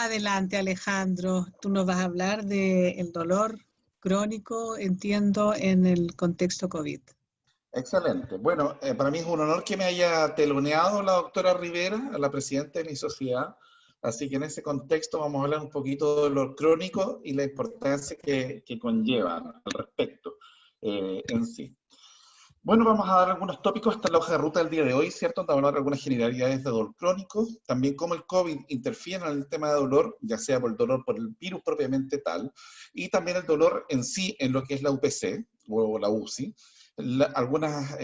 Adelante, Alejandro. Tú nos vas a hablar del dolor crónico, entiendo, en el contexto COVID. Excelente. Bueno, para mí es un honor que me haya teloneado la doctora Rivera, la presidenta de mi sociedad. Así que en ese contexto vamos a hablar un poquito de dolor crónico y la importancia que conlleva al respecto en sí. Bueno, vamos a dar algunos tópicos hasta la hoja de ruta del día de hoy, ¿cierto? Vamos a hablar de algunas generalidades de dolor crónico, también cómo el COVID interfiere en el tema de dolor, ya sea por el dolor por el virus propiamente tal, y también el dolor en sí en lo que es la UPC o la UCI. Algunas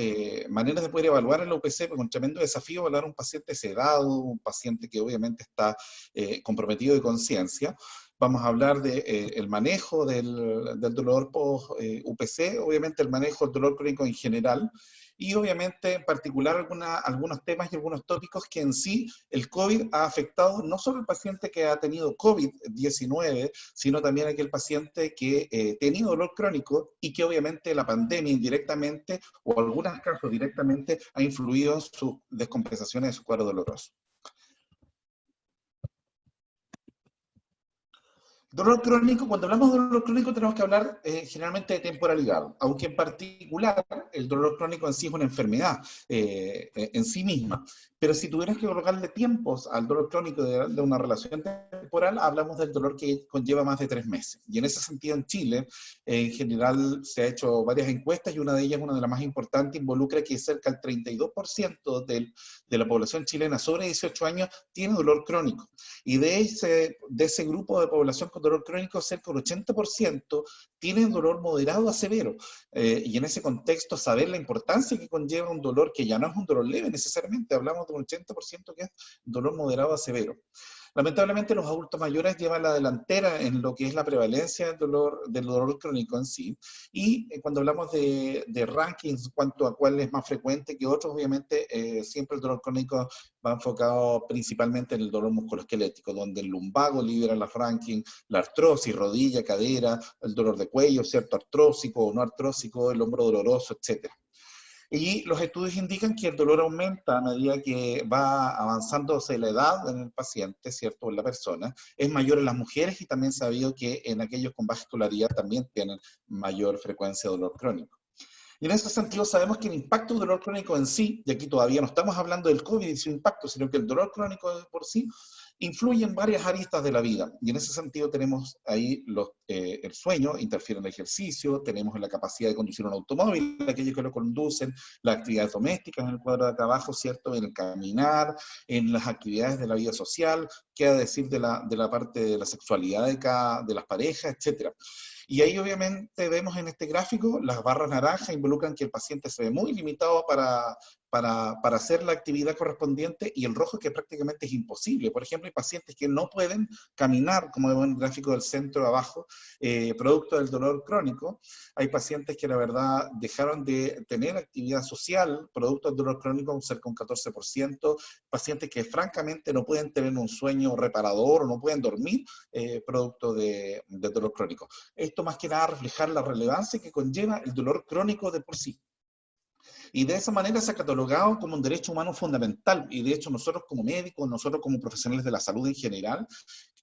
maneras de poder evaluar en la UPC, porque es un tremendo desafío evaluar a un paciente sedado, un paciente que obviamente está comprometido de conciencia. Vamos a hablar de el manejo del dolor post-UPC, obviamente el manejo del dolor crónico en general, y obviamente en particular algunos temas y algunos tópicos que en sí el COVID ha afectado no solo al paciente que ha tenido COVID-19, sino también a aquel paciente que ha tenido dolor crónico y que obviamente la pandemia indirectamente o en algunos casos directamente ha influido en sus descompensaciones de su cuadro doloroso. Dolor crónico, cuando hablamos de dolor crónico tenemos que hablar generalmente de temporalidad, aunque en particular el dolor crónico en sí es una enfermedad en sí misma. Pero si tuvieras que colocarle tiempos al dolor crónico de una relación temporal, hablamos del dolor que conlleva más de 3 meses. Y en ese sentido en Chile, en general se ha hecho varias encuestas y una de ellas, una de las más importantes, involucra que cerca del 32% de la población chilena sobre 18 años tiene dolor crónico. Y de ese grupo de población con dolor crónico, cerca del 80% tienen dolor moderado a severo. Y en ese contexto, saber la importancia que conlleva un dolor que ya no es un dolor leve necesariamente, hablamos de un 80% que es dolor moderado a severo. Lamentablemente los adultos mayores llevan la delantera en lo que es la prevalencia del dolor crónico en sí, y cuando hablamos de rankings cuanto a cuál es más frecuente que otros, obviamente siempre el dolor crónico va enfocado principalmente en el dolor musculoesquelético, donde el lumbago lidera los rankings, la artrosis, rodilla, cadera, el dolor de cuello, cierto, artrósico o no artrósico, el hombro doloroso, etc. Y los estudios indican que el dolor aumenta a medida que va avanzándose la edad en el paciente, ¿cierto? En la persona. Es mayor en las mujeres y también sabido que en aquellos con baja escolaridad también tienen mayor frecuencia de dolor crónico. Y en ese sentido sabemos que el impacto del dolor crónico en sí, y aquí todavía no estamos hablando del COVID y su impacto, sino que el dolor crónico por sí influye en varias aristas de la vida. Y en ese sentido tenemos ahí el sueño, interfiere en el ejercicio, tenemos la capacidad de conducir un automóvil, aquellos que lo conducen, las actividades domésticas en el cuadro de trabajo, ¿cierto? En el caminar, en las actividades de la vida social, qué decir de la parte de la sexualidad de las parejas, etcétera. Y ahí obviamente vemos en este gráfico, las barras naranjas involucran que el paciente se ve muy limitado para hacer la actividad correspondiente, y el rojo que prácticamente es imposible. Por ejemplo, hay pacientes que no pueden caminar, como vemos en el gráfico del centro abajo, producto del dolor crónico. Hay pacientes que la verdad dejaron de tener actividad social, producto del dolor crónico, cerca de un 14%. Pacientes que francamente no pueden tener un sueño reparador o no pueden dormir, producto del dolor crónico. Esto más que nada reflejar la relevancia que conlleva el dolor crónico de por sí. Y de esa manera se ha catalogado como un derecho humano fundamental, y de hecho nosotros como médicos, nosotros como profesionales de la salud en general,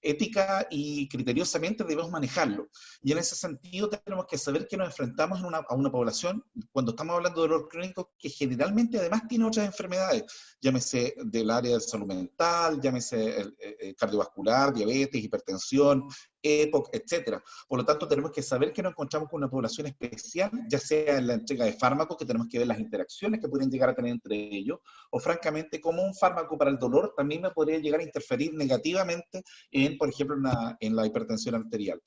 ética y criteriosamente debemos manejarlo. Y en ese sentido tenemos que saber que nos enfrentamos a una población, cuando estamos hablando de dolor crónico, que generalmente además tiene otras enfermedades, llámese del área de salud mental, llámese cardiovascular, diabetes, hipertensión, EPOC, etcétera. Por lo tanto, tenemos que saber que nos encontramos con una población especial, ya sea en la entrega de fármacos, que tenemos que ver las interacciones que pueden llegar a tener entre ellos, o francamente, como un fármaco para el dolor también me podría llegar a interferir negativamente por ejemplo, en la hipertensión arterial.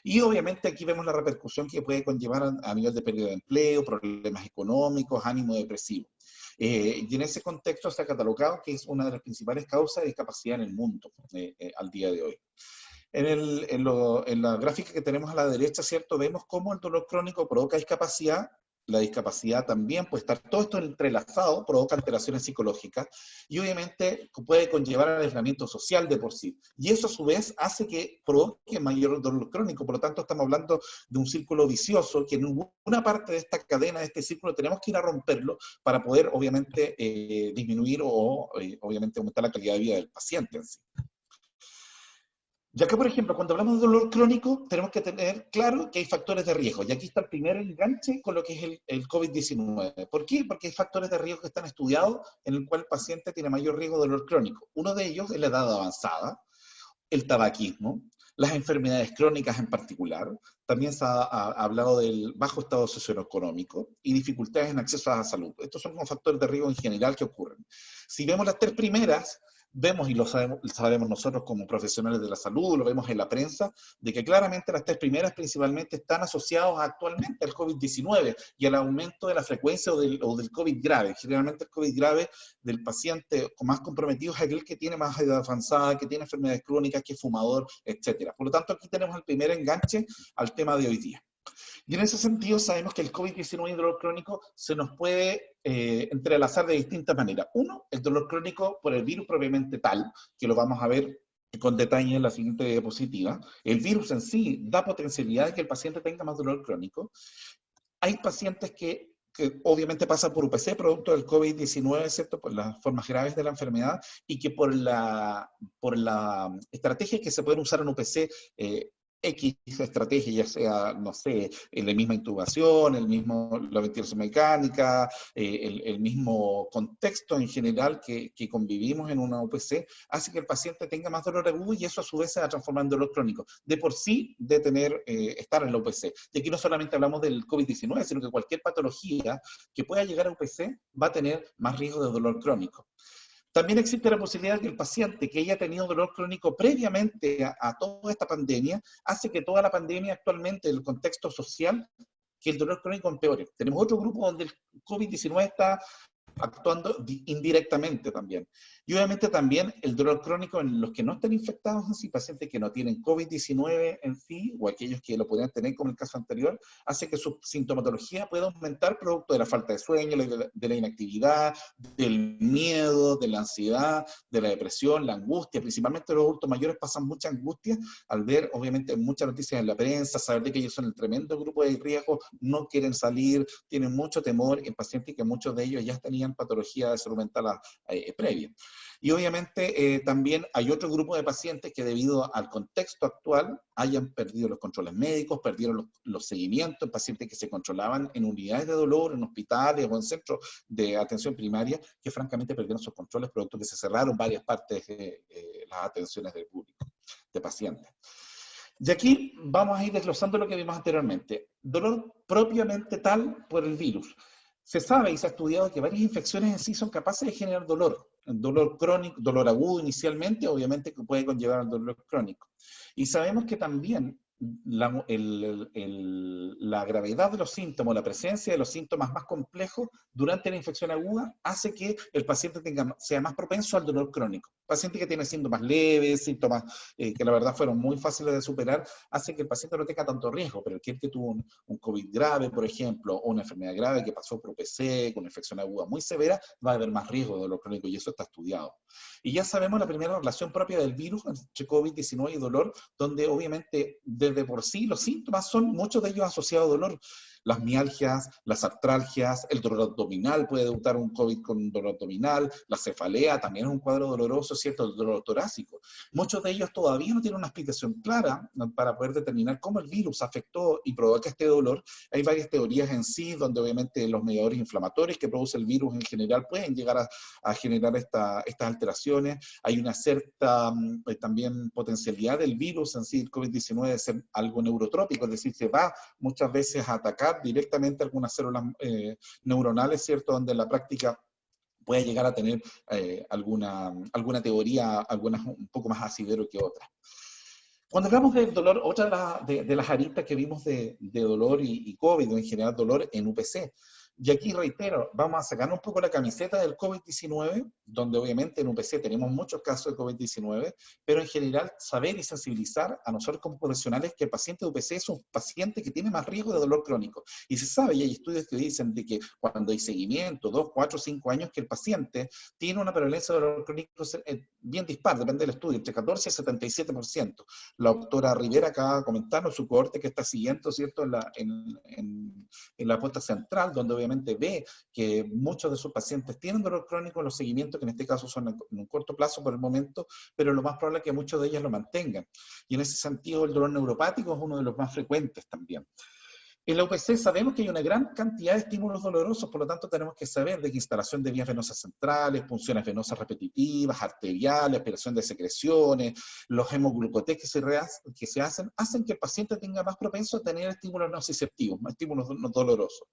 Y obviamente aquí vemos la repercusión que puede conllevar a nivel de pérdida de empleo, problemas económicos, ánimo depresivo. Y en ese contexto se ha catalogado que es una de las principales causas de discapacidad en el mundo al día de hoy. En la gráfica que tenemos a la derecha, ¿cierto? Vemos cómo el dolor crónico provoca discapacidad. La discapacidad también puede estar todo esto entrelazado, provoca alteraciones psicológicas y obviamente puede conllevar al aislamiento social de por sí. Y eso a su vez hace que provoque mayor dolor crónico. Por lo tanto, estamos hablando de un círculo vicioso que en una parte de esta cadena, de este círculo, tenemos que ir a romperlo para poder obviamente disminuir o obviamente aumentar la calidad de vida del paciente en sí. Ya que, por ejemplo, cuando hablamos de dolor crónico, tenemos que tener claro que hay factores de riesgo. Y aquí está el primer enganche con lo que es el COVID-19. ¿Por qué? Porque hay factores de riesgo que están estudiados en el cual el paciente tiene mayor riesgo de dolor crónico. Uno de ellos es la edad avanzada, el tabaquismo, las enfermedades crónicas en particular. También se ha hablado del bajo estado socioeconómico y dificultades en acceso a la salud. Estos son como factores de riesgo en general que ocurren. Si vemos las tres primeras, vemos, y lo sabemos nosotros como profesionales de la salud, lo vemos en la prensa, de que claramente las tres primeras principalmente están asociados actualmente al COVID-19 y al aumento de la frecuencia o del COVID grave. Generalmente el COVID grave del paciente más comprometido es aquel que tiene más edad avanzada, que tiene enfermedades crónicas, que es fumador, etc. Por lo tanto, aquí tenemos el primer enganche al tema de hoy día. Y en ese sentido sabemos que el COVID-19 y el dolor crónico se nos puede entrelazar de distintas maneras. Uno, el dolor crónico por el virus propiamente tal, que lo vamos a ver con detalle en la siguiente diapositiva. El virus en sí da potencialidad de que el paciente tenga más dolor crónico. Hay pacientes que obviamente pasan por UPC, producto del COVID-19, ¿cierto? Por las formas graves de la enfermedad, y que por la estrategia que se pueden usar en UPC, X estrategia, ya sea, no sé, la misma intubación, la ventilación mecánica, el mismo contexto en general que convivimos en una UPC, hace que el paciente tenga más dolor agudo y eso a su vez se va a transformar en dolor crónico. De por sí, de estar en la UPC. Y aquí no solamente hablamos del COVID-19, sino que cualquier patología que pueda llegar a UPC va a tener más riesgo de dolor crónico. También existe la posibilidad de que el paciente que haya tenido dolor crónico previamente a toda esta pandemia, hace que toda la pandemia actualmente, el contexto social, que el dolor crónico empeore. Tenemos otro grupo donde el COVID-19 está actuando indirectamente también. Y obviamente también el dolor crónico en los que no están infectados en sí, pacientes que no tienen COVID-19 en sí, o aquellos que lo podrían tener como el caso anterior, hace que su sintomatología pueda aumentar producto de la falta de sueño, de la inactividad, del miedo, de la ansiedad, de la depresión, la angustia. Principalmente los adultos mayores pasan mucha angustia al ver, obviamente, muchas noticias en la prensa, saber de que ellos son el tremendo grupo de riesgo, no quieren salir, tienen mucho temor en pacientes que muchos de ellos ya tenían patología de salud mental previa. Y obviamente también hay otro grupo de pacientes que debido al contexto actual hayan perdido los controles médicos, perdieron los seguimientos, pacientes que se controlaban en unidades de dolor, en hospitales o en centros de atención primaria, que francamente perdieron sus controles producto que se cerraron varias partes de las atenciones del público, de pacientes. Y aquí vamos a ir desglosando lo que vimos anteriormente. Dolor propiamente tal por el virus. Se sabe y se ha estudiado que varias infecciones en sí son capaces de generar dolor. Dolor crónico, dolor agudo inicialmente, obviamente que puede conllevar al dolor crónico. Y sabemos que también la gravedad de los síntomas, la presencia de los síntomas más complejos durante la infección aguda hace que el paciente sea más propenso al dolor crónico. Paciente que tiene síntomas leves, síntomas que la verdad fueron muy fáciles de superar, hace que el paciente no tenga tanto riesgo, pero aquel que tuvo un COVID grave, por ejemplo, o una enfermedad grave que pasó por UPC, con una infección aguda muy severa, va a haber más riesgo de dolor crónico y eso está estudiado. Y ya sabemos la primera relación propia del virus entre COVID-19 y dolor, donde obviamente desde por sí los síntomas son muchos de ellos asociados a dolor. Las mialgias, las artralgias, el dolor abdominal, puede debutar un COVID con un dolor abdominal, la cefalea también es un cuadro doloroso, ¿cierto? El dolor torácico. Muchos de ellos todavía no tienen una explicación clara para poder determinar cómo el virus afectó y provoca este dolor. Hay varias teorías en sí, donde obviamente los mediadores inflamatorios que produce el virus en general pueden llegar a generar estas alteraciones. Hay una cierta también potencialidad del virus en sí, el COVID-19, de ser algo neurotrópico, es decir, se va muchas veces a atacar directamente algunas células neuronales, ¿cierto? Donde en la práctica puede llegar a tener alguna teoría, algunas un poco más asidero que otras. Cuando hablamos del dolor, otra de las aristas que vimos de dolor y COVID, o en general dolor en UPC, y aquí reitero, vamos a sacar un poco la camiseta del COVID-19, donde obviamente en UPC tenemos muchos casos de COVID-19, pero en general saber y sensibilizar a nosotros como profesionales que el paciente de UPC es un paciente que tiene más riesgo de dolor crónico. Y se sabe, y hay estudios que dicen de que cuando hay seguimiento, 2, 4, 5 años, que el paciente tiene una prevalencia de dolor crónico bien dispar, depende del estudio, entre 14 y 77%. La doctora Rivera acaba de comentarnos su cohorte que está siguiendo, ¿cierto?, en la apuesta central, donde obviamente ve que muchos de sus pacientes tienen dolor crónico en los seguimientos, que en este caso son en un corto plazo por el momento, pero lo más probable es que muchos de ellos lo mantengan. Y en ese sentido el dolor neuropático es uno de los más frecuentes también. En la UPC sabemos que hay una gran cantidad de estímulos dolorosos, por lo tanto tenemos que saber de que instalación de vías venosas centrales, punciones venosas repetitivas, arteriales, aspiración de secreciones, los hemoglucotés que se hacen que el paciente tenga más propenso a tener estímulos nociceptivos, estímulos dolorosos.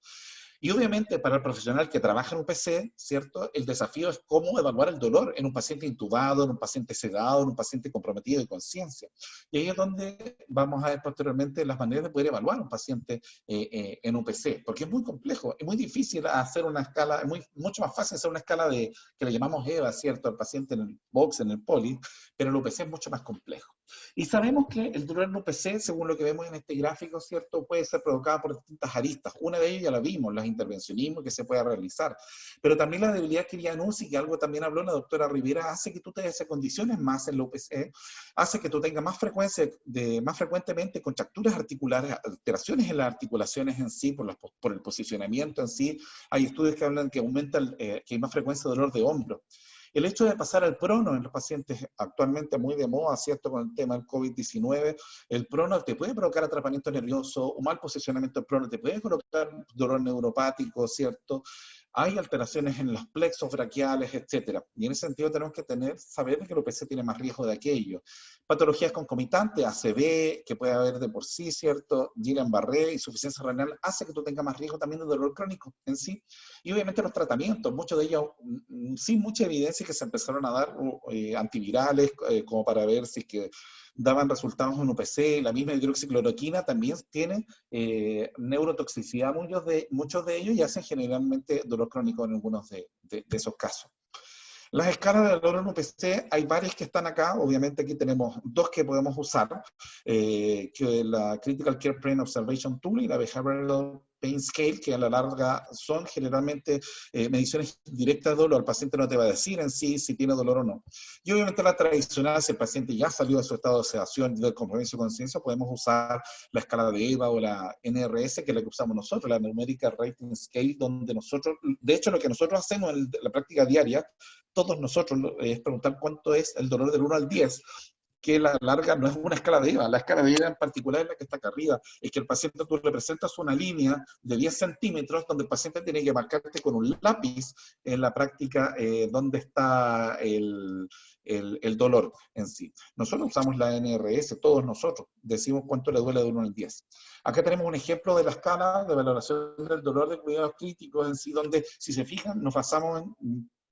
Y obviamente para el profesional que trabaja en UPC, ¿cierto? El desafío es cómo evaluar el dolor en un paciente intubado, en un paciente sedado, en un paciente comprometido de conciencia. Y ahí es donde vamos a ver posteriormente las maneras de poder evaluar a un paciente en UPC, porque es muy complejo, es muy difícil hacer una escala, es mucho más fácil hacer una escala que le llamamos EVA, ¿cierto? Al paciente en el box, en el poli, pero el UPC es mucho más complejo. Y sabemos que el dolor en UPC, según lo que vemos en este gráfico, ¿cierto? Puede ser provocado por distintas aristas. Una de ellas ya la vimos, las intervencionismos que se puede realizar. Pero también la debilidad que ya anuncia, que algo también habló la doctora Rivera, hace que tú te condiciones más en la UPC, hace que tú tengas más frecuentemente contracturas articulares, alteraciones en las articulaciones en sí, por el posicionamiento en sí. Hay estudios que hablan que aumenta, que hay más frecuencia de dolor de hombro. El hecho de pasar al prono en los pacientes actualmente muy de moda, ¿cierto? Con el tema del COVID-19, el prono te puede provocar atrapamiento nervioso, un mal posicionamiento del prono te puede provocar dolor neuropático, ¿cierto? Hay alteraciones en los plexos braquiales, etc. Y en ese sentido tenemos que saber que el UPC tiene más riesgo de aquello. Patologías concomitantes, ACV, que puede haber de por sí, ¿cierto? Guillain-Barré, insuficiencia renal, hace que tú tengas más riesgo también de dolor crónico en sí. Y obviamente los tratamientos, muchos de ellos sin mucha evidencia que se empezaron a dar antivirales, como para ver si es que daban resultados en UPC. La misma hidroxicloroquina también tiene neurotoxicidad, muchos de ellos, y hacen generalmente dolor crónico en algunos de esos casos. Las escalas de dolor en UPC, hay varias que están acá, obviamente aquí tenemos dos que podemos usar, que la Critical Care Pain Observation Tool y la Behavioral Pain Scale, que a la larga son generalmente mediciones directas de dolor. El paciente no te va a decir en sí si tiene dolor o no. Y obviamente la tradicional, si el paciente ya salió de su estado de sedación y del compromiso de conciencia, podemos usar la escala de EVA o la NRS, que es la que usamos nosotros, la Numerical Rating Scale, donde nosotros, de hecho lo que nosotros hacemos en la práctica diaria, todos nosotros, es preguntar cuánto es el dolor del 1 al 10, que la larga no es una escala de EVA. La escala de EVA en particular es la que está acá arriba, es que el paciente tú le presentas una línea de 10 centímetros donde el paciente tiene que marcarte con un lápiz en la práctica donde está el dolor en sí. Nosotros usamos la NRS, todos nosotros, decimos cuánto le duele de 1 al 10. Acá tenemos un ejemplo de la escala de valoración del dolor de cuidados críticos en sí, donde si se fijan nos basamos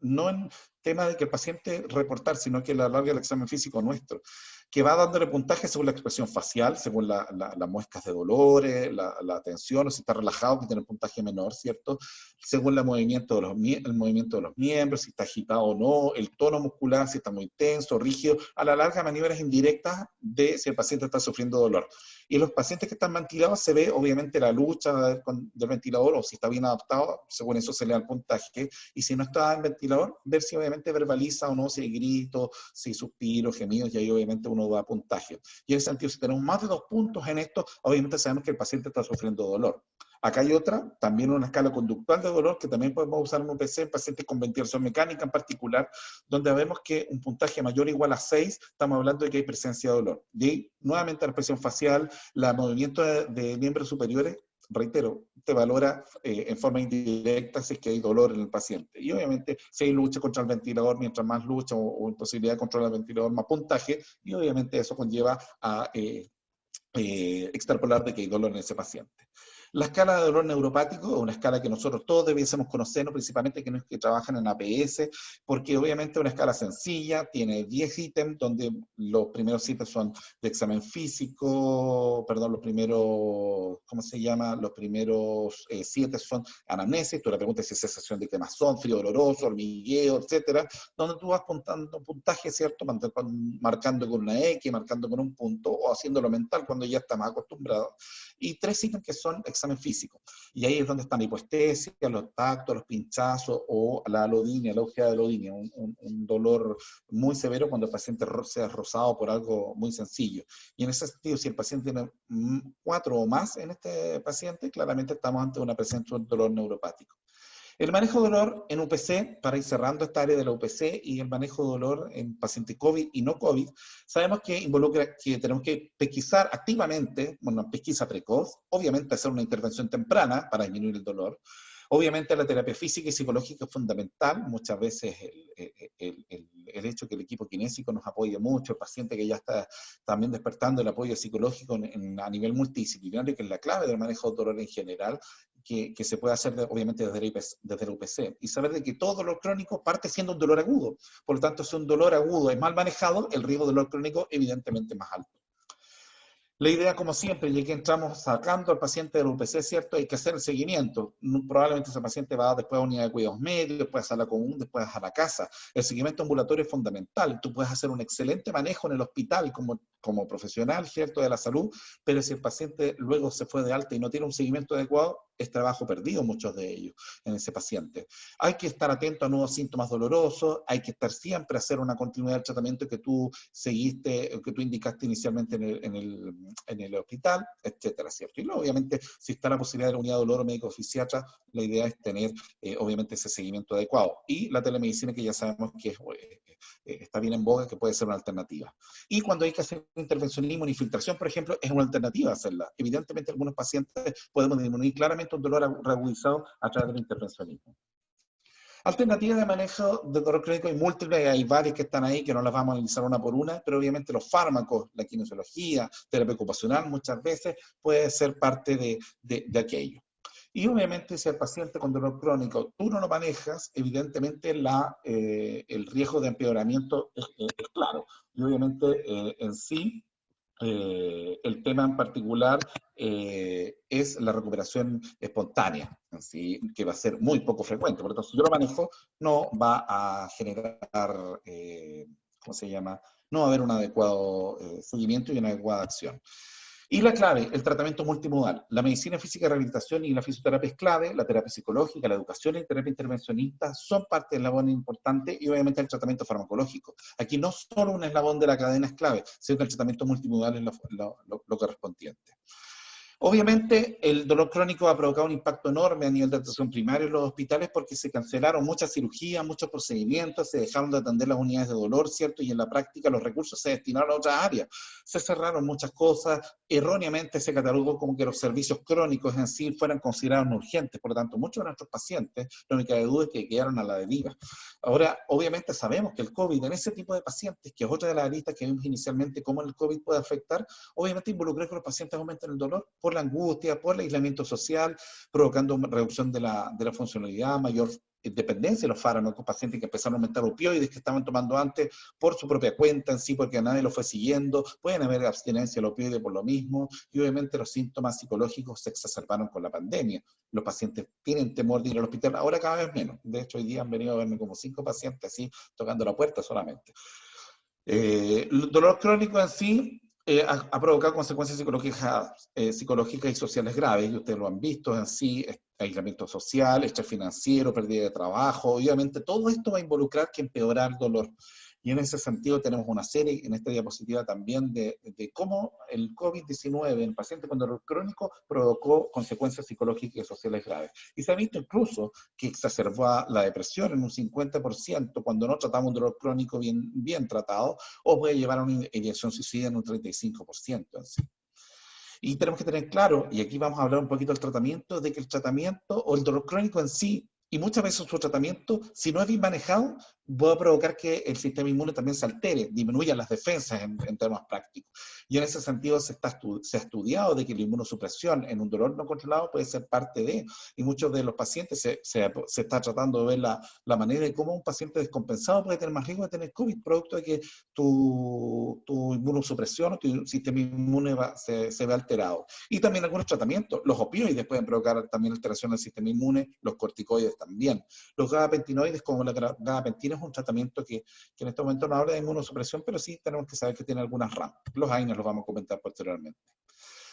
no en tema de que el paciente reportar, sino que a la larga el examen físico nuestro, que va dándole puntaje según la expresión facial, según las muescas de dolores, la tensión, o si está relajado, que tiene un puntaje menor, ¿cierto? Según el movimiento de los miembros, si está agitado o no, el tono muscular, si está muy tenso, rígido, a la larga maniobras indirectas de si el paciente está sufriendo dolor. Y los pacientes que están ventilados se ve obviamente la lucha del ventilador, o si está bien adaptado, según eso se le da el puntaje, y si no está en ventilador, ver si obviamente verbaliza o no, si hay gritos, si hay suspiros, gemidos, y ahí obviamente uno da puntaje. Y en ese sentido, si tenemos más de 2 puntos en esto, obviamente sabemos que el paciente está sufriendo dolor. Acá hay otra, también una escala conductual de dolor, que también podemos usar en UPC en pacientes con ventilación mecánica en particular, donde vemos que un puntaje mayor o igual a 6, estamos hablando de que hay presencia de dolor. Y nuevamente la expresión facial, el movimiento de miembros superiores, reitero, te valora en forma indirecta si es que hay dolor en el paciente. Y obviamente si hay lucha contra el ventilador, mientras más lucha o imposibilidad de controlar el ventilador, más puntaje, y obviamente eso conlleva a extrapolar de que hay dolor en ese paciente. La escala de dolor neuropático es una escala que nosotros todos debiésemos conocernos, principalmente quienes que trabajan en APS, porque obviamente es una escala sencilla, tiene 10 ítems, donde los primeros ítems son de examen físico, perdón, los primeros, ¿cómo se llama? Los primeros 7 son anamnesis, tú le preguntas si es sensación de quemazón, frío doloroso, hormigueo, etcétera, donde tú vas apuntando puntaje, ¿cierto? Marcando con una X, marcando con un punto, o haciéndolo mental cuando ya está más acostumbrado. Y 3 ítems que son examen físico. Y ahí es donde están la hipoestesia, los tactos, los pinchazos o la alodinia, la ojeada de alodinia, un dolor muy severo cuando el paciente sea rozado por algo muy sencillo. Y en ese sentido, si el paciente tiene 4 o más en este paciente, claramente estamos ante una presencia de un dolor neuropático. El manejo de dolor en UPC, para ir cerrando esta área de la UPC, y el manejo de dolor en paciente COVID y no COVID, sabemos que involucra que tenemos que pesquisar activamente, bueno, pesquisa precoz, obviamente hacer una intervención temprana para disminuir el dolor. Obviamente la terapia física y psicológica es fundamental, muchas veces el hecho que el equipo kinésico nos apoye mucho, el paciente que ya está también despertando el apoyo psicológico a nivel multidisciplinario, que es la clave del manejo de dolor en general, que se puede hacer obviamente desde el UPC, y saber de que todo dolor crónico parte siendo un dolor agudo, por lo tanto si un dolor agudo es mal manejado, el riesgo de dolor crónico evidentemente es más alto. La idea, como siempre, ya que entramos sacando al paciente del UPC, ¿cierto? Hay que hacer el seguimiento. Probablemente ese paciente va después a unidad de cuidados medios, después a sala común, después a la casa. El seguimiento ambulatorio es fundamental. Tú puedes hacer un excelente manejo en el hospital como profesional, ¿cierto?, de la salud, pero si el paciente luego se fue de alta y no tiene un seguimiento adecuado, es trabajo perdido muchos de ellos en ese paciente. Hay que estar atento a nuevos síntomas dolorosos, hay que estar siempre a hacer una continuidad del tratamiento que tú seguiste, que tú indicaste inicialmente en el hospital, etcétera, ¿cierto? Y luego, obviamente, si está la posibilidad de la unidad de dolor médico-fisiatra, la idea es tener, obviamente, ese seguimiento adecuado. Y la telemedicina, que ya sabemos que está bien en boga, que puede ser una alternativa. Y cuando hay que hacer intervencionismo en infiltración, por ejemplo, es una alternativa hacerla. Evidentemente, algunos pacientes podemos disminuir claramente un dolor reagudizado a través del intervencionismo. Alternativas de manejo de dolor crónico hay múltiples, hay varias que están ahí, que no las vamos a analizar una por una, pero obviamente los fármacos, la kinesiología, terapia ocupacional, muchas veces puede ser parte de aquello. Y obviamente si el paciente con dolor crónico tú no lo manejas, evidentemente el riesgo de empeoramiento es claro. Y obviamente en sí, el tema en particular es la recuperación espontánea, ¿sí?, que va a ser muy poco frecuente. Por lo tanto, si yo lo manejo, no va a generar, ¿cómo se llama? No va a haber un adecuado seguimiento y una adecuada acción. Y la clave, el tratamiento multimodal. La medicina física de rehabilitación y la fisioterapia es clave, la terapia psicológica, la educación y la terapia intervencionista son parte del eslabón importante, y obviamente el tratamiento farmacológico. Aquí no solo un eslabón de la cadena es clave, sino que el tratamiento multimodal es lo correspondiente. Obviamente, el dolor crónico ha provocado un impacto enorme a nivel de atención primaria en los hospitales porque se cancelaron muchas cirugías, muchos procedimientos, se dejaron de atender las unidades de dolor, ¿cierto? Y en la práctica los recursos se destinaron a otras áreas. Se cerraron muchas cosas, erróneamente se catalogó como que los servicios crónicos en sí fueran considerados no urgentes, por lo tanto, muchos de nuestros pacientes, la única duda es que quedaron a la deriva. Ahora, obviamente sabemos que el COVID en ese tipo de pacientes, que es otra de las aristas que vimos inicialmente, cómo el COVID puede afectar, obviamente involucra que los pacientes aumenten el dolor por la angustia, por el aislamiento social, provocando una reducción de la funcionalidad, mayor dependencia de los fármacos, pacientes que empezaron a aumentar opioides que estaban tomando antes por su propia cuenta en sí, porque nadie lo fue siguiendo, pueden haber abstinencia del opioide por lo mismo, y obviamente los síntomas psicológicos se exacerbaron con la pandemia. Los pacientes tienen temor de ir al hospital, ahora cada vez menos. De hecho, hoy día han venido a verme como 5 pacientes así, tocando la puerta solamente. El dolor crónico en sí ha provocado consecuencias psicológicas y sociales graves, y ustedes lo han visto en sí, aislamiento social, estrés financiero, pérdida de trabajo, obviamente todo esto va a involucrar que empeorar el dolor. Y en ese sentido tenemos una serie en esta diapositiva también de cómo el COVID-19 en pacientes con dolor crónico provocó consecuencias psicológicas y sociales graves. Y se ha visto incluso que exacerbó la depresión en un 50% cuando no tratamos un dolor crónico bien tratado, o puede llevar a una ideación suicida en un 35% en sí. Y tenemos que tener claro, y aquí vamos a hablar un poquito del tratamiento, de que el tratamiento o el dolor crónico en sí, y muchas veces su tratamiento, si no es bien manejado, va a provocar que el sistema inmune también se altere, disminuyan las defensas en términos prácticos. Y en ese sentido se ha estudiado de que la inmunosupresión en un dolor no controlado puede ser parte de, y muchos de los pacientes se está tratando de ver la manera de cómo un paciente descompensado puede tener más riesgo de tener COVID, producto de que tu inmunosupresión o tu sistema inmune se ve alterado. Y también algunos tratamientos, los opioides pueden provocar también alteración del sistema inmune, los corticoides también. Los gabapentinoides, como la gabapentina, es un tratamiento que en este momento no habla de inmunosupresión, pero sí tenemos que saber que tiene algunas ramas. Los AINES los vamos a comentar posteriormente.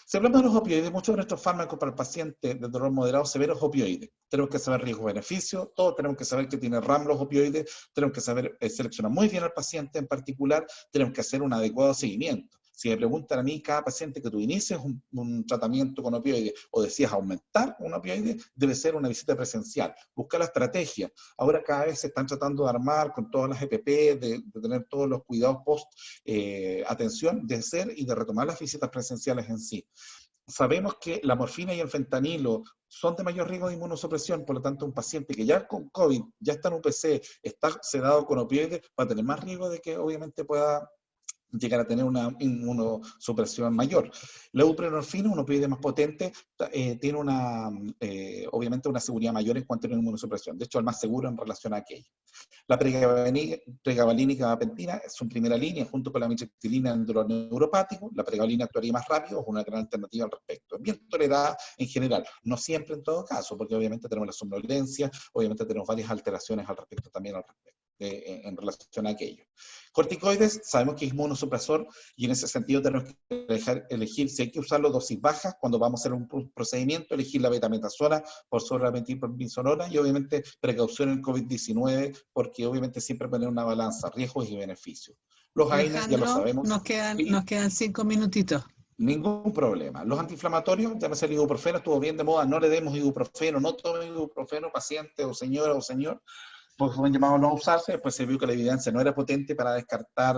Si hablamos de los opioides, muchos de nuestros fármacos para el paciente de dolor moderado severo es opioides. Tenemos que saber riesgo-beneficio, todos tenemos que saber que tiene RAM los opioides, tenemos que saber seleccionar muy bien al paciente en particular, tenemos que hacer un adecuado seguimiento. Si me preguntan a mí, cada paciente que tú inicies un tratamiento con opioides o decidas aumentar un opioide, debe ser una visita presencial. Buscar la estrategia. Ahora cada vez se están tratando de armar con todas las EPP, de tener todos los cuidados post-atención, de hacer y de retomar las visitas presenciales en sí. Sabemos que la morfina y el fentanilo son de mayor riesgo de inmunosupresión, por lo tanto un paciente que ya con COVID, ya está en UPC, está sedado con opioides, va a tener más riesgo de que obviamente pueda llegar a tener una inmunosupresión mayor. La buprenorfina, un opioide más potente, tiene obviamente una seguridad mayor en cuanto a la inmunosupresión. De hecho, el más seguro en relación a aquello. La pregabalina y gabapentina son primera línea, junto con la amitriptilina en dolor neuropático. La pregabalina actuaría más rápido, es una gran alternativa al respecto. Es bien tolerada en general, no siempre en todo caso, porque obviamente tenemos la somnolencia, obviamente tenemos varias alteraciones al respecto también en relación a aquello. Corticoides, sabemos que es inmunosupresor y en ese sentido tenemos que elegir si hay que usarlo dosis bajas cuando vamos a hacer un procedimiento, elegir la betametasona por sobre la metilprednisolona y obviamente precaución en COVID-19 porque obviamente siempre poner una balanza, riesgos y beneficios. Los AINES ya lo sabemos. Nos quedan 5 minutitos. Ningún problema. Los antiinflamatorios, llámese el ibuprofeno, estuvo bien de moda, no le demos ibuprofeno, no tomen ibuprofeno, paciente o señora o señor, porque fueron llamados a no usarse, después se vio que la evidencia no era potente para descartar,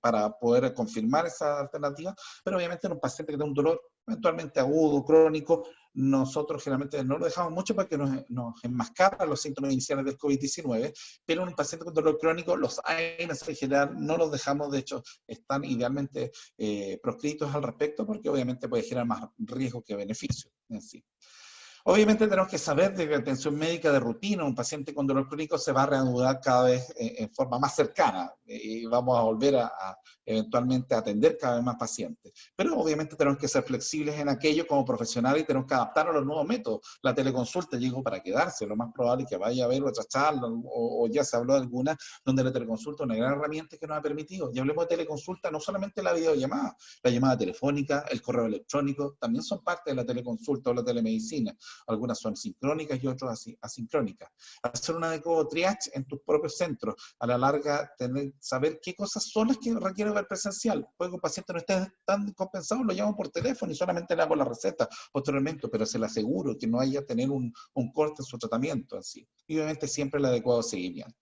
para poder confirmar esa alternativa, pero obviamente en un paciente que tiene un dolor eventualmente agudo, crónico, nosotros generalmente no lo dejamos mucho porque nos enmascaran los síntomas iniciales del COVID-19, pero en un paciente con dolor crónico, los AINES en general no los dejamos, de hecho, están idealmente proscritos al respecto porque obviamente puede generar más riesgo que beneficio en sí. Obviamente tenemos que saber de que la atención médica de rutina, un paciente con dolor crónico se va a reanudar cada vez en forma más cercana y vamos a volver a eventualmente atender cada vez más pacientes. Pero obviamente tenemos que ser flexibles en aquello como profesionales y tenemos que adaptar a los nuevos métodos. La teleconsulta llegó para quedarse, lo más probable es que vaya a haber otra charla o ya se habló de alguna donde la teleconsulta es una gran herramienta que nos ha permitido. Y hablemos de teleconsulta, no solamente la videollamada, la llamada telefónica, el correo electrónico, también son parte de la teleconsulta o la telemedicina. Algunas son sincrónicas y otras asincrónicas. Hacer un adecuado triage en tus propios centros. A la larga, saber qué cosas son las que requieren ver presencial. Puede que un paciente no esté tan compensado, lo llamo por teléfono y solamente le hago la receta posteriormente, pero se le aseguro que no haya tener un corte en su tratamiento así. Y obviamente siempre el adecuado seguimiento.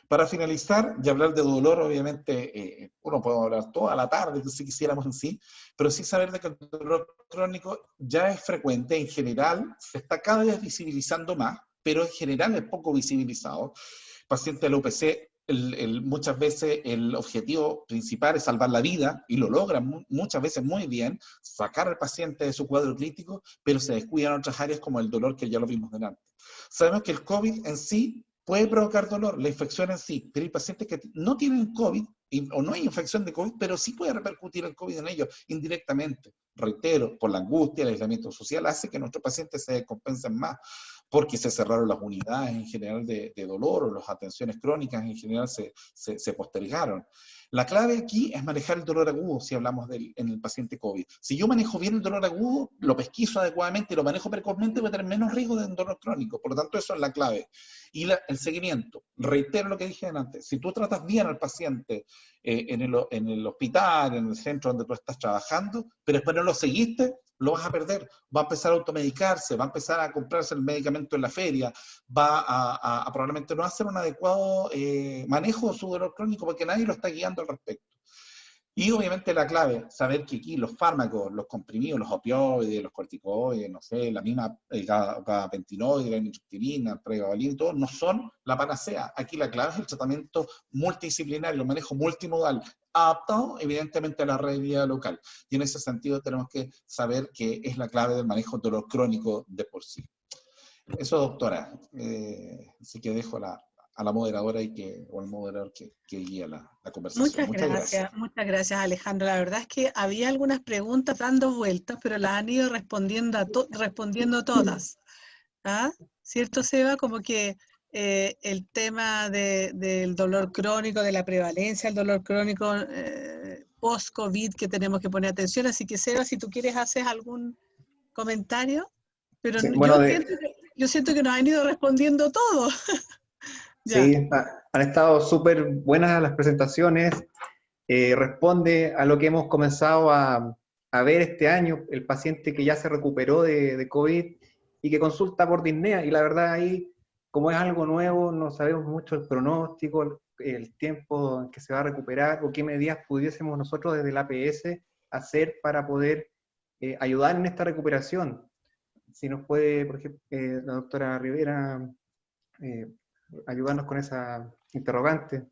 Para finalizar y hablar de dolor, obviamente, uno puede hablar toda la tarde, si quisiéramos en sí, pero sí saber de que el dolor crónico ya es frecuente, en general, se está cada vez visibilizando más, pero en general es poco visibilizado. Paciente de la UPC, muchas veces el objetivo principal es salvar la vida, y lo logran muchas veces muy bien, sacar al paciente de su cuadro crítico, pero se descuidan otras áreas como el dolor que ya lo vimos delante. Sabemos que el COVID en sí puede provocar dolor, la infección en sí, pero hay pacientes que no tienen COVID o no hay infección de COVID, pero sí puede repercutir el COVID en ellos indirectamente. Reitero, por la angustia, el aislamiento social, hace que nuestros pacientes se descompensen más, porque se cerraron las unidades en general de dolor o las atenciones crónicas en general se postergaron. La clave aquí es manejar el dolor agudo, si hablamos en el paciente COVID. Si yo manejo bien el dolor agudo, lo pesquiso adecuadamente y lo manejo precozmente, voy a tener menos riesgo de un dolor crónico. Por lo tanto, eso es la clave. Y el seguimiento. Reitero lo que dije antes. Si tú tratas bien al paciente en el hospital, en el centro donde tú estás trabajando, pero después no lo seguiste, lo vas a perder. Va a empezar a automedicarse, va a empezar a comprarse el medicamento en la feria, va a probablemente no hacer un adecuado manejo de su dolor crónico porque nadie lo está guiando al respecto. Y obviamente la clave, saber que aquí los fármacos, los comprimidos, los opioides, los corticoides, no sé, la misma gabapentinoide, la amitriptilina, el pregabalina, todo, no son la panacea. Aquí la clave es el tratamiento multidisciplinario, el manejo multimodal, adaptado evidentemente a la realidad local. Y en ese sentido tenemos que saber que es la clave del manejo del dolor crónico de por sí. Eso, doctora. Así que dejo a la moderadora o al moderador que guía la conversación. Muchas gracias, Alejandro. La verdad es que había algunas preguntas dando vueltas, pero las han ido respondiendo todas. ¿Ah? ¿Cierto, Seba? Como que el tema del dolor crónico, de la prevalencia del dolor crónico, post-COVID que tenemos que poner atención. Así que, Seba, si tú quieres, haces algún comentario, pero Sí, bueno, yo siento que nos han ido respondiendo todo. Ya. sí, han estado súper buenas las presentaciones, responde a lo que hemos comenzado a ver este año, el paciente que ya se recuperó de COVID y que consulta por disnea, y la verdad ahí, como es algo nuevo, no sabemos mucho el pronóstico, el tiempo en que se va a recuperar, o qué medidas pudiésemos nosotros desde la APS hacer para poder ayudar en esta recuperación. Si nos puede, por ejemplo, la doctora Rivera, ayudarnos con esa interrogante.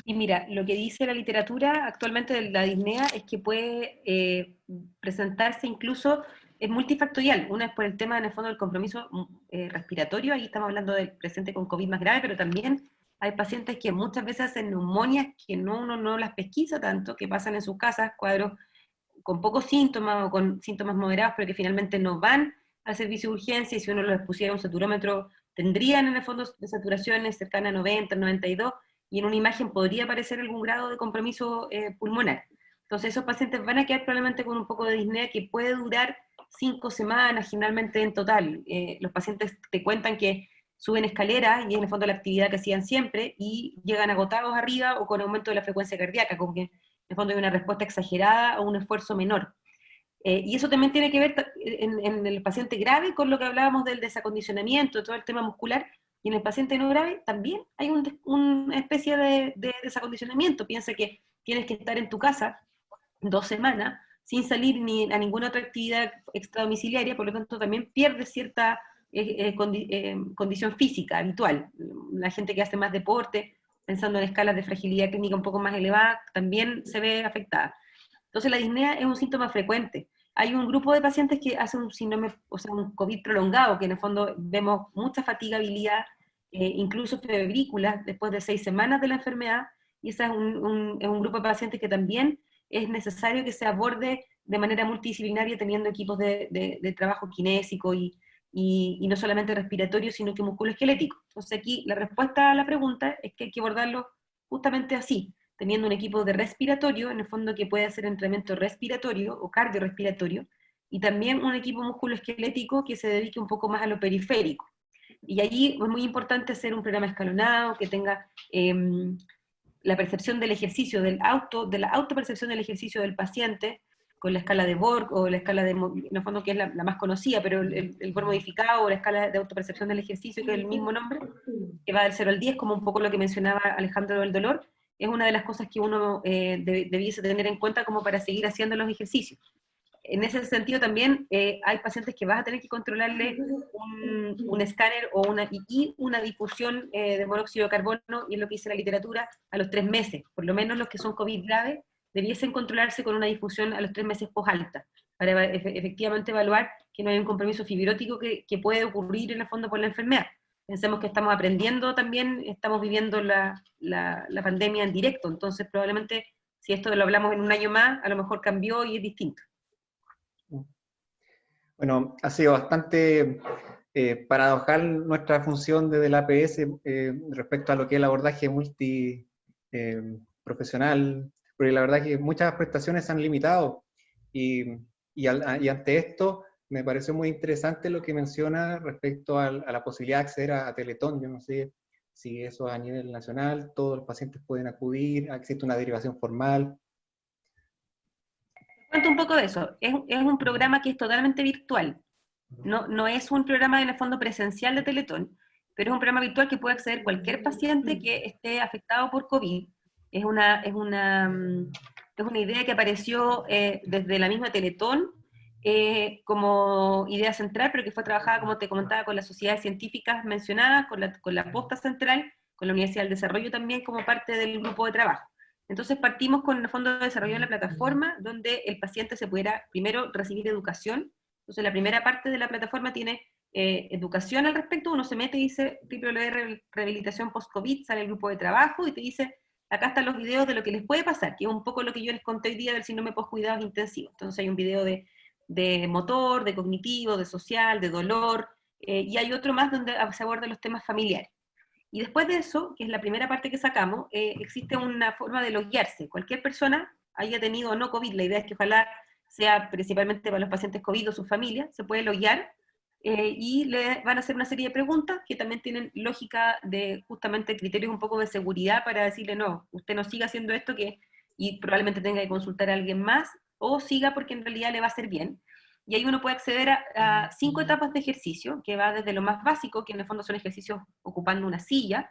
Y mira, lo que dice la literatura actualmente de la disnea es que puede presentarse incluso, es multifactorial. Una es por el tema, en el fondo, del compromiso respiratorio, ahí estamos hablando del presente con COVID más grave, pero también hay pacientes que muchas veces hacen neumonias que uno no las pesquisa tanto, que pasan en sus casas, cuadros con pocos síntomas o con síntomas moderados, pero que finalmente no van al servicio de urgencia, y si uno los pusiera un saturómetro, tendrían en el fondo de saturaciones cercanas a 90, 92, y en una imagen podría aparecer algún grado de compromiso pulmonar. Entonces esos pacientes van a quedar probablemente con un poco de disnea que puede durar 5 semanas, generalmente en total. Los pacientes te cuentan que suben escaleras, y es en el fondo la actividad que hacían siempre, y llegan agotados arriba o con aumento de la frecuencia cardíaca, como que en el fondo hay una respuesta exagerada o un esfuerzo menor. Y eso también tiene que ver en el paciente grave con lo que hablábamos del desacondicionamiento, todo el tema muscular, y en el paciente no grave también hay una especie de desacondicionamiento. Piensa que tienes que estar en tu casa 2 semanas sin salir ni a ninguna otra actividad extradomiciliaria, por lo tanto también pierdes cierta condición física habitual. La gente que hace más deporte, pensando en escalas de fragilidad clínica un poco más elevadas, también se ve afectada. Entonces la disnea es un síntoma frecuente. Hay un grupo de pacientes que hacen un síndrome, o sea, un COVID prolongado, que en el fondo vemos mucha fatigabilidad, incluso febrículas después de 6 semanas de la enfermedad, y ese es un grupo de pacientes que también es necesario que se aborde de manera multidisciplinaria, teniendo equipos de trabajo kinésico y no solamente respiratorio, sino que musculoesquelético. Entonces aquí la respuesta a la pregunta es que hay que abordarlo justamente así, teniendo un equipo de respiratorio, en el fondo, que puede hacer entrenamiento respiratorio o cardiorrespiratorio, y también un equipo musculoesquelético que se dedique un poco más a lo periférico. Y allí es muy importante hacer un programa escalonado que tenga la percepción del ejercicio, de la autopercepción del ejercicio del paciente, con la escala de Borg o la escala de, en el fondo, que es la más conocida, pero el Borg modificado, o la escala de autopercepción del ejercicio, que es el mismo nombre, que va del 0 al 10, como un poco lo que mencionaba Alejandro del dolor, es una de las cosas que uno debiese tener en cuenta como para seguir haciendo los ejercicios. En ese sentido también hay pacientes que vas a tener que controlarle un escáner o una difusión de monóxido de carbono, y es lo que dice la literatura, a los 3 meses. Por lo menos los que son COVID graves debiesen controlarse con una difusión a los 3 meses post-alta, para efectivamente evaluar que no hay un compromiso fibrótico que puede ocurrir en el fondo por la enfermedad. Pensemos que estamos aprendiendo también, estamos viviendo la pandemia en directo, entonces probablemente si esto lo hablamos en un año más, a lo mejor cambió y es distinto. Bueno, ha sido bastante paradojal nuestra función desde la APS respecto a lo que es el abordaje multiprofesional, porque la verdad es que muchas prestaciones se han limitado, y ante esto me pareció muy interesante lo que menciona respecto a la posibilidad de acceder a Teletón. Yo no sé si eso a nivel nacional, todos los pacientes pueden acudir, existe una derivación formal. Cuento un poco de eso. Es un programa que es totalmente virtual. No es un programa en el fondo presencial de Teletón, pero es un programa virtual que puede acceder cualquier paciente que esté afectado por COVID. Es una idea que apareció desde la misma Teletón como idea central, pero que fue trabajada, como te comentaba, con las sociedades científicas mencionadas, con la posta central, con la Universidad del Desarrollo también como parte del grupo de trabajo. Entonces partimos con el fondo de desarrollo en la plataforma, donde el paciente se pudiera primero recibir educación. Entonces la primera parte de la plataforma tiene educación al respecto. Uno se mete y dice rehabilitación post-COVID, sale el grupo de trabajo y te dice, acá están los videos de lo que les puede pasar, que es un poco lo que yo les conté hoy día del síndrome post-cuidados intensivos. Entonces hay un video de motor, de cognitivo, de social, de dolor, y hay otro más donde se abordan los temas familiares. Y después de eso, que es la primera parte que sacamos, existe una forma de loguearse. Cualquier persona, haya tenido o no COVID, la idea es que ojalá sea principalmente para los pacientes COVID o sus familias, se puede loguear y le van a hacer una serie de preguntas que también tienen lógica de justamente criterios un poco de seguridad para decirle, no, usted no siga haciendo esto y probablemente tenga que consultar a alguien más, o siga porque en realidad le va a hacer bien. Y ahí uno puede acceder a 5 etapas de ejercicio, que va desde lo más básico, que en el fondo son ejercicios ocupando una silla,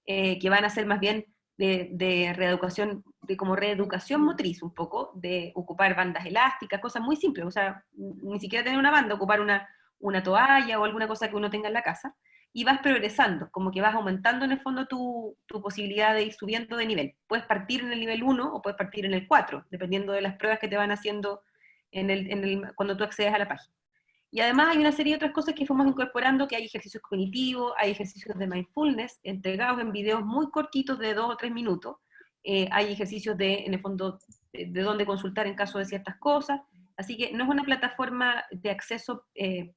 que van a ser más bien de reeducación, de como reeducación motriz un poco, de ocupar bandas elásticas, cosas muy simples, o sea, ni siquiera tener una banda, ocupar una toalla o alguna cosa que uno tenga en la casa, y vas progresando, como que vas aumentando en el fondo tu posibilidad de ir subiendo de nivel. Puedes partir en el nivel 1 o puedes partir en el 4, dependiendo de las pruebas que te van haciendo cuando tú accedes a la página. Y además hay una serie de otras cosas que fuimos incorporando, que hay ejercicios cognitivos, hay ejercicios de mindfulness, entregados en videos muy cortitos de 2 o 3 minutos. Hay ejercicios en el fondo, de dónde consultar en caso de ciertas cosas. Así que no es una plataforma de acceso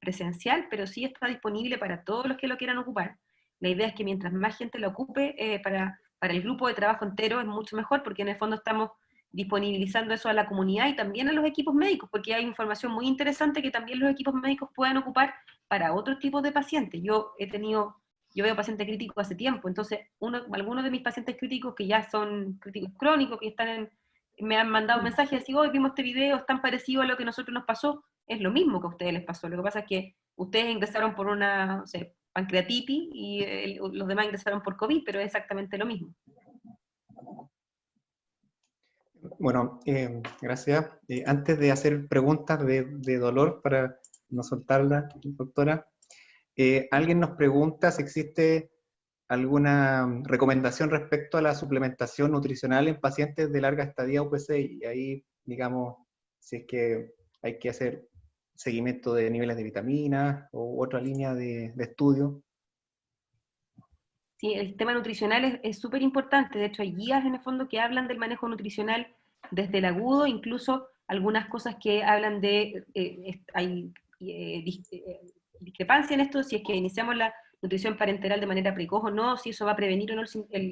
presencial, pero sí está disponible para todos los que lo quieran ocupar. La idea es que mientras más gente lo ocupe, para el grupo de trabajo entero es mucho mejor, porque en el fondo estamos disponibilizando eso a la comunidad y también a los equipos médicos, porque hay información muy interesante que también los equipos médicos pueden ocupar para otros tipos de pacientes. Yo veo pacientes críticos hace tiempo, entonces algunos de mis pacientes críticos que ya son críticos crónicos, que me han mandado mensajes así, hoy vimos este video, es tan parecido a lo que a nosotros nos pasó, es lo mismo que a ustedes les pasó, lo que pasa es que ustedes ingresaron por una, no sé, pancreatitis y los demás ingresaron por COVID, pero es exactamente lo mismo. Bueno, gracias. Antes de hacer preguntas de dolor, para no soltarla, doctora, alguien nos pregunta si existe alguna recomendación respecto a la suplementación nutricional en pacientes de larga estadía UPC, y ahí, digamos, si es que hay que hacer seguimiento de niveles de vitaminas o otra línea de estudio. Sí, el tema nutricional es súper importante. De hecho, hay guías en el fondo que hablan del manejo nutricional desde el agudo, incluso algunas cosas que hablan de, hay discrepancia en esto, si es que iniciamos la nutrición parenteral de manera precoz o no, si eso va a prevenir o no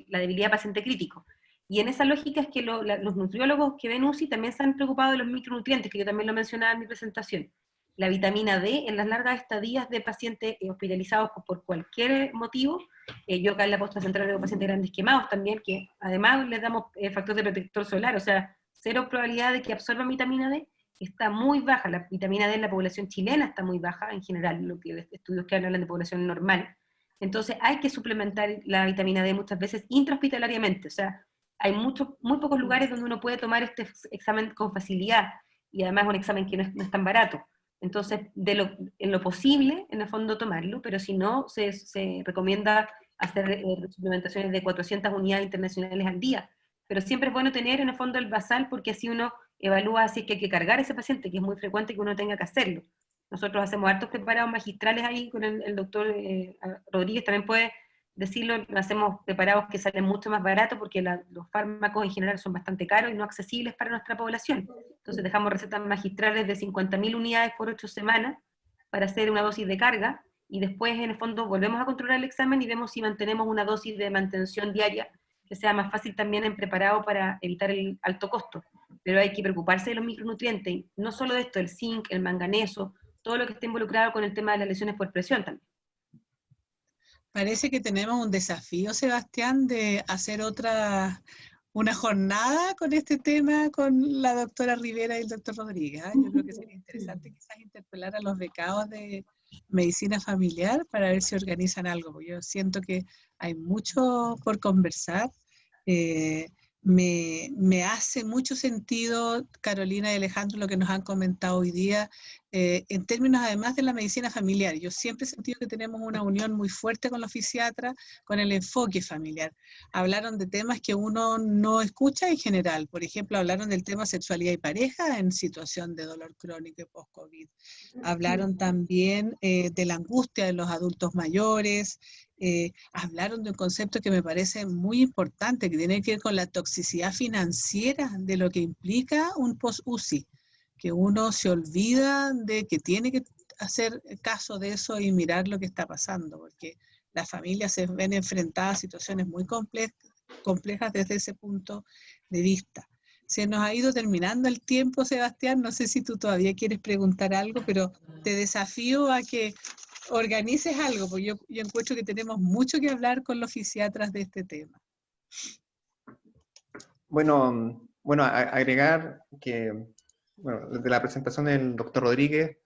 la debilidad paciente crítico. Y en esa lógica es que los nutriólogos que ven UCI también se han preocupado de los micronutrientes, que yo también lo mencionaba en mi presentación. La vitamina D en las largas estadías de pacientes hospitalizados por cualquier motivo. Yo acá en la posta central veo pacientes grandes quemados también, que además les damos factor de protector solar, o sea, 0 probabilidad de que absorban vitamina D, está muy baja. La vitamina D en la población chilena está muy baja, en general, estudios que hablan de población normal. Entonces hay que suplementar la vitamina D muchas veces intrahospitalariamente, o sea, hay muy pocos lugares donde uno puede tomar este examen con facilidad, y además es un examen que no es tan barato. Entonces, en lo posible, en el fondo, tomarlo, pero si no, se recomienda hacer suplementaciones de 400 unidades internacionales al día. Pero siempre es bueno tener, en el fondo, el basal, porque así uno evalúa si es que hay que cargar a ese paciente, que es muy frecuente que uno tenga que hacerlo. Nosotros hacemos hartos preparados magistrales ahí con el doctor Rodríguez, también puede decirlo, hacemos preparados que salen mucho más baratos porque los fármacos en general son bastante caros y no accesibles para nuestra población. Entonces dejamos recetas magistrales de 50.000 unidades por 8 semanas para hacer una dosis de carga, y después en el fondo volvemos a controlar el examen y vemos si mantenemos una dosis de mantención diaria que sea más fácil también en preparado para evitar el alto costo. Pero hay que preocuparse de los micronutrientes, no solo de esto, el zinc, el manganeso, todo lo que esté involucrado con el tema de las lesiones por presión también. Parece que tenemos un desafío, Sebastián, de hacer una jornada con este tema con la doctora Rivera y el doctor Rodríguez. Yo creo que sería interesante quizás interpelar a los becados de medicina familiar para ver si organizan algo, porque yo siento que hay mucho por conversar. Me hace mucho sentido, Carolina y Alejandro, lo que nos han comentado hoy día, en términos además de la medicina familiar. Yo siempre he sentido que tenemos una unión muy fuerte con los fisiatras, con el enfoque familiar. Hablaron de temas que uno no escucha en general. Por ejemplo, hablaron del tema sexualidad y pareja en situación de dolor crónico y post-COVID. Hablaron también de la angustia de los adultos mayores. Hablaron de un concepto que me parece muy importante, que tiene que ver con la toxicidad financiera de lo que implica un post-UCI, que uno se olvida de que tiene que hacer caso de eso y mirar lo que está pasando, porque las familias se ven enfrentadas a situaciones muy complejas desde ese punto de vista. Se nos ha ido terminando el tiempo, Sebastián, no sé si tú todavía quieres preguntar algo, pero te desafío a que organices algo, porque yo encuentro que tenemos mucho que hablar con los fisiatras de este tema. Bueno, agregar que, bueno, desde la presentación del doctor Rodríguez,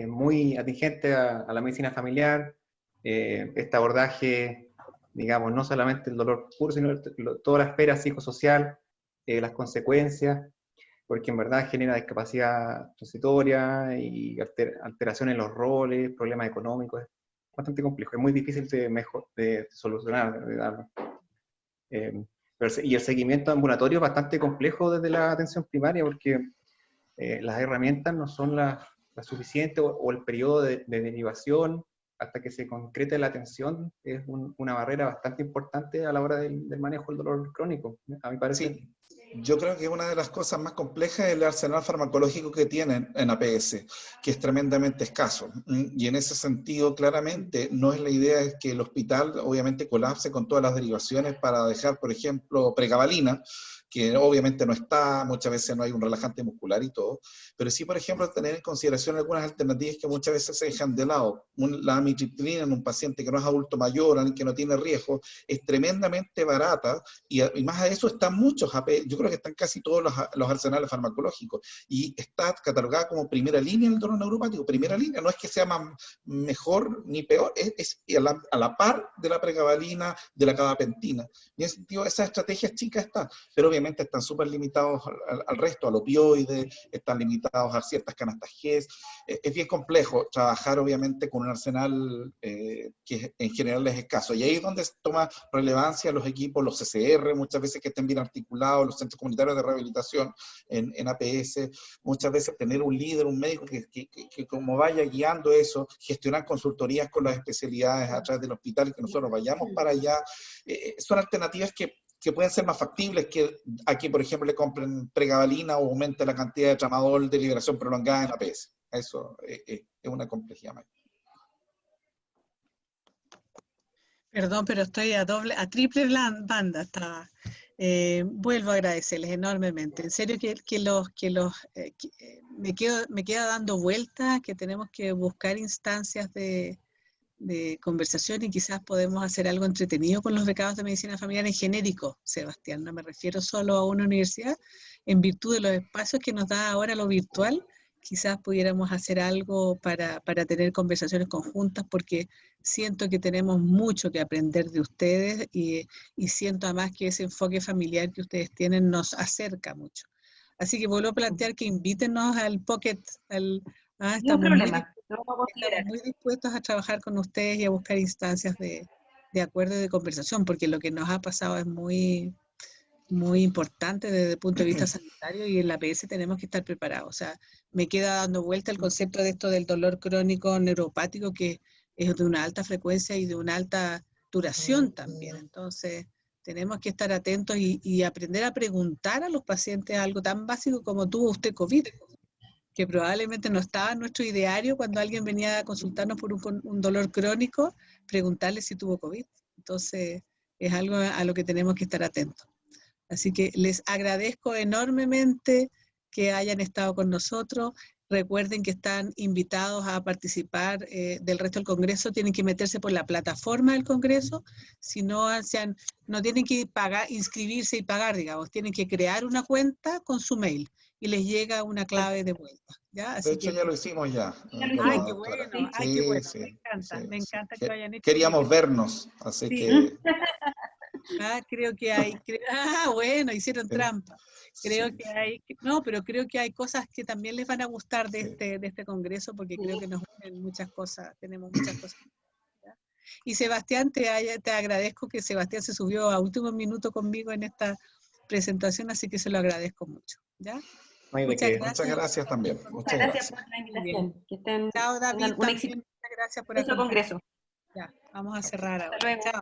muy atingente a la medicina familiar, este abordaje, digamos, no solamente el dolor puro, sino toda la esfera psicosocial, las consecuencias, porque en verdad genera discapacidad transitoria y alteración en los roles, problemas económicos, es bastante complejo, es muy difícil de solucionar, de darlo. Y el seguimiento ambulatorio es bastante complejo desde la atención primaria, porque las herramientas no son las suficientes, o el periodo de derivación hasta que se concrete la atención es una barrera bastante importante a la hora del manejo del dolor crónico, a mi parecer. Sí, yo creo que una de las cosas más complejas es el arsenal farmacológico que tienen en APS, que es tremendamente escaso. Y en ese sentido, claramente, no es la idea que el hospital obviamente colapse con todas las derivaciones para dejar, por ejemplo, pregabalina, que obviamente no está, muchas veces no hay un relajante muscular y todo, pero sí, por ejemplo, tener en consideración algunas alternativas que muchas veces se dejan de lado. La amitriptilina en un paciente que no es adulto mayor, alguien que no tiene riesgo, es tremendamente barata, y más a eso están muchos AP, yo creo que están casi todos los arsenales farmacológicos, y está catalogada como primera línea en el dolor neuropático, primera línea, no es que sea mejor ni peor, es a la par de la pregabalina, de la gabapentina, y en ese sentido esas estrategias chicas están, pero obviamente están súper limitados al resto, al opioide, están limitados a ciertas canastas GES. Es bien complejo trabajar obviamente con un arsenal que en general es escaso, y ahí es donde toma relevancia los equipos, los CCR, muchas veces que estén bien articulados, los centros comunitarios de rehabilitación en APS, muchas veces tener un líder, un médico que como vaya guiando eso, gestionar consultorías con las especialidades a través del hospital y que nosotros vayamos para allá, son alternativas que pueden ser más factibles que aquí, por ejemplo, le compren pregabalina o aumente la cantidad de tramadol de liberación prolongada en APS. Eso es una complejidad mayor. Perdón, pero estoy a triple banda estaba. Vuelvo a agradecerles enormemente. En serio me queda dando vueltas, que tenemos que buscar instancias de conversación y quizás podemos hacer algo entretenido con los becados de medicina familiar en genérico, Sebastián. No me refiero solo a una universidad, en virtud de los espacios que nos da ahora lo virtual, quizás pudiéramos hacer algo para tener conversaciones conjuntas, porque siento que tenemos mucho que aprender de ustedes y siento además que ese enfoque familiar que ustedes tienen nos acerca mucho. Así que vuelvo a plantear que invítenos al Pocket, No problema, lo vamos a considerar. Estamos muy dispuestos a trabajar con ustedes y a buscar instancias de acuerdo y de conversación, porque lo que nos ha pasado es muy, muy importante desde el punto de vista sanitario, y en la APS tenemos que estar preparados. O sea, me queda dando vuelta el concepto de esto del dolor crónico neuropático, que es de una alta frecuencia y de una alta duración también. Entonces, tenemos que estar atentos y aprender a preguntar a los pacientes algo tan básico como ¿tuvo usted COVID?, que probablemente no estaba en nuestro ideario cuando alguien venía a consultarnos por un dolor crónico, preguntarle si tuvo COVID. Entonces, es algo a lo que tenemos que estar atentos. Así que les agradezco enormemente que hayan estado con nosotros. Recuerden que están invitados a participar del resto del Congreso. Tienen que meterse por la plataforma del Congreso. Si no, no tienen que inscribirse y pagar, digamos. Tienen que crear una cuenta con su mail y les llega una clave de vuelta. ¿Ya? Así De hecho, que, ya lo hicimos ya. Ay, qué bueno, Sí, qué bueno. sí, Me encanta que lo hayan hecho. Queríamos vernos, así Sí. que... Creo que hay, bueno, hicieron trampa. Creo que hay, pero creo que hay cosas que también les van a gustar de este congreso, porque creo que nos unen muchas cosas, tenemos muchas cosas. ¿Ya? Y Sebastián, te agradezco que Sebastián se subió a último minuto conmigo en esta presentación, así que se lo agradezco mucho. ¿Ya? Muchas gracias también. Muchas gracias por la invitación. Que estén, Chao, David, tengan un también, éxito muchas gracias por congreso. Ya, vamos a cerrar ahora. Hasta luego. Chao.